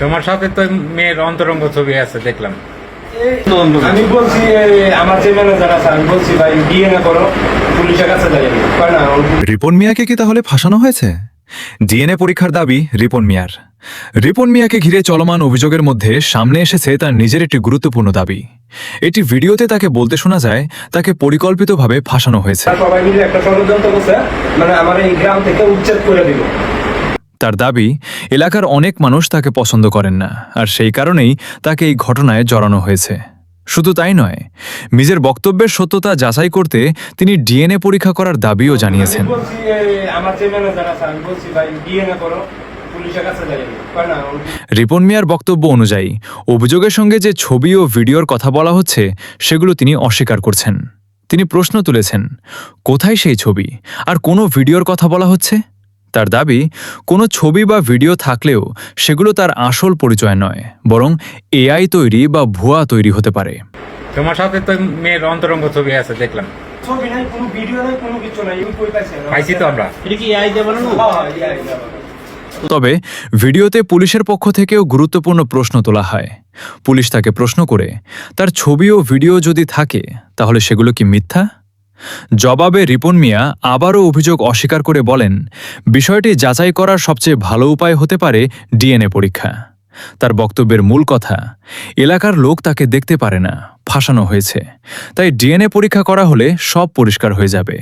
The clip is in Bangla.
তোমার সাথে তো মেয়ের অন্তরঙ্গ ছবি আছে দেখলাম। আমি বলছি আমার যে ম্যানেজার আছে আমি বলছি ভাই ডিএনএ করো, পুলিশের কাছে যাই কয় না। রিপন মিয়াকে কি তাহলে ফাঁসানো হয়েছে? ডিএনএ পরীক্ষার দাবি রিপন মিয়ার। রিপন মিয়াকে ঘিরে চলমান অভিযোগের মধ্যে সামনে এসেছে তার নিজের একটি গুরুত্বপূর্ণ দাবি। এটি ভিডিওতে তাকে বলতে শোনা যায় তাকে পরিকল্পিতভাবে ফাঁসানো হয়েছে। সবাই মিলে একটা ষড়যন্ত্র করছে, মানে আমার এই গ্রাম থেকে উচ্ছেদ করে দিল। তার দাবি এলাকার অনেক মানুষ তাকে পছন্দ করেন না, আর সেই কারণেই তাকে এই ঘটনায় জড়ানো হয়েছে। শুধু তাই নয়, নিজের বক্তব্যের সত্যতা যাচাই করতে তিনি ডিএনএ পরীক্ষা করার দাবিও জানিয়েছেন। আমি বলছি আমার যে ম্যানেজার আছে আমি বলছি ভাই ডিএনএ করো, পুলিশের কাছে যাই কয় না। রিপন মিয়ার বক্তব্য অনুযায়ী অভিযোগের সঙ্গে যে ছবি ও ভিডিওর কথা বলা হচ্ছে সেগুলো তিনি অস্বীকার করছেন। তিনি প্রশ্ন তুলেছেন, কোথায় সেই ছবি আর কোনো ভিডিওর কথা বলা হচ্ছে? তার দাবি, কোনো ছবি বা ভিডিও থাকলেও সেগুলো তার আসল পরিচয় নয়, বরং এআই তৈরি বা ভুয়া তৈরি হতে পারে। তোমার সাথে তো মেয়ের অন্তরঙ্গ ছবি আছে দেখলাম। ছবি নাই, কোনো ভিডিও নাই, কোনো কিছু নাই। আমি কই পাইছি? পাইছি তো আমরা। এটা কি এআই দিয়ে বানানো? হ্যাঁ, এই যাবে। তবে ভিডিওতে পুলিশের পক্ষ থেকেও গুরুত্বপূর্ণ প্রশ্ন তোলা হয়। পুলিশ তাকে প্রশ্ন করে, তার ছবি ও ভিডিও যদি থাকে তাহলে সেগুলো কি মিথ্যা? জবাবে রিপন মিয়া আবারও অভিযোগ অস্বীকার করে বলেন, বিষয়টি যাচাই করার সবচেয়ে ভালো উপায় হতে পারে ডিএনএ পরীক্ষা। তার বক্তব্যের মূল কথা, এলাকার লোক তাকে দেখতে পারে না, ফাঁসানো হয়েছে, তাই ডিএনএ পরীক্ষা করা হলে সব পরিষ্কার হয়ে যাবে।